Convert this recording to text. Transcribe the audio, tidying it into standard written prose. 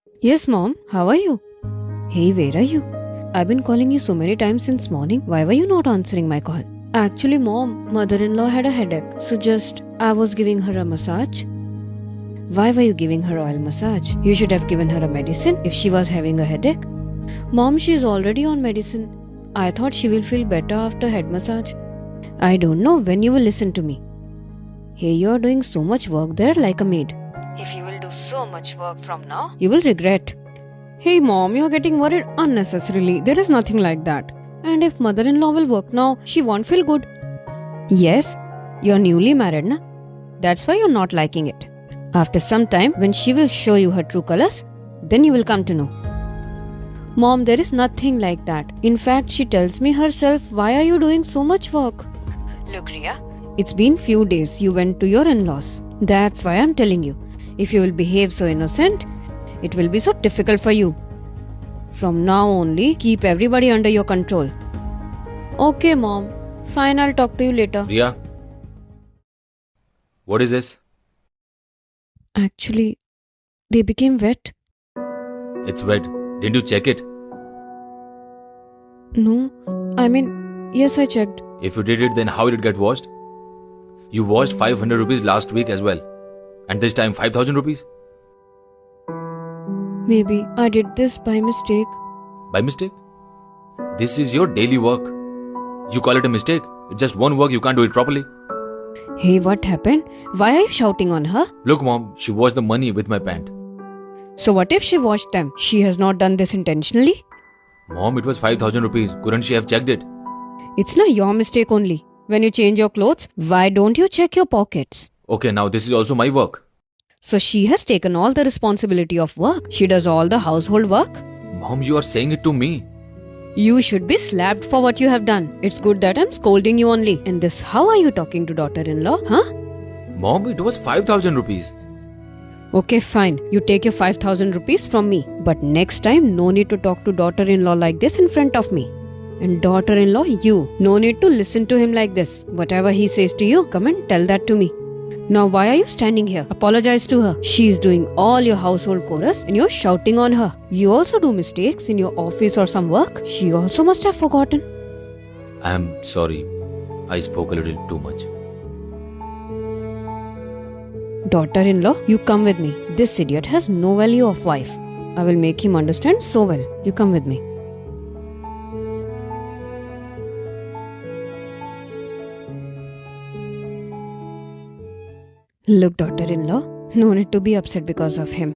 Yes, mom. How are you? Hey, where are you? I've been calling you so many times since morning. Why were you not answering my call? Actually, mom, mother-in-law had a headache, so just I was giving her a massage. Why were you giving her oil massage? You should have given her a medicine if she was having a headache. Mom, she is already on medicine. I thought she will feel better after head massage. I don't know when you will listen to me. Hey, you are doing so much work there like a maid. If you will do so much work from now, you will regret. Hey mom, you're getting worried unnecessarily. There is nothing like that. And if mother-in-law will work now, she won't feel good. Yes, you're newly married, na? That's why you're not liking it. After some time, when she will show you her true colors, then you will come to know. Mom, there is nothing like that. In fact, she tells me herself, why are you doing so much work? Look, Ria, it's been few days you went to your in-laws. That's why I'm telling you. If you will behave so innocent, it will be so difficult for you. From now only, keep everybody under your control. Okay, mom. Fine, I'll talk to you later. Ria, what is this? Actually, they became wet. It's wet. Didn't you check it? No, I mean, yes, I checked. If you did it, then how did it get washed? You washed 500 rupees last week as well. And this time 5000 rupees? Maybe I did this by mistake. By mistake? This is your daily work. You call it a mistake? It's just one work, you can't do it properly. Hey, what happened? Why are you shouting on her? Look, mom, she washed the money with my pant. So what if she washed them? She has not done this intentionally? Mom, it was 5000 rupees. Couldn't she have checked it? It's not your mistake only. When you change your clothes, why don't you check your pockets? Okay, now this is also my work. So she has taken all the responsibility of work. She does all the household work. Mom, you are saying it to me. You should be slapped for what you have done. It's good that I'm scolding you only. And this, how are you talking to daughter-in-law, huh? Mom, it was 5000 rupees. Okay, fine. You take your 5000 rupees from me. But next time, no need to talk to daughter-in-law like this in front of me. And daughter-in-law, you. No need to listen to him like this. Whatever he says to you, come and tell that to me. Now why are you standing here? Apologize to her. She is doing all your household chores and you're shouting on her. You also do mistakes in your office or some work. She also must have forgotten. I'm sorry. I spoke a little too much. Daughter-in-law, you come with me. This idiot has no value of wife. I will make him understand so well. You come with me. Look, daughter-in-law, no need to be upset because of him.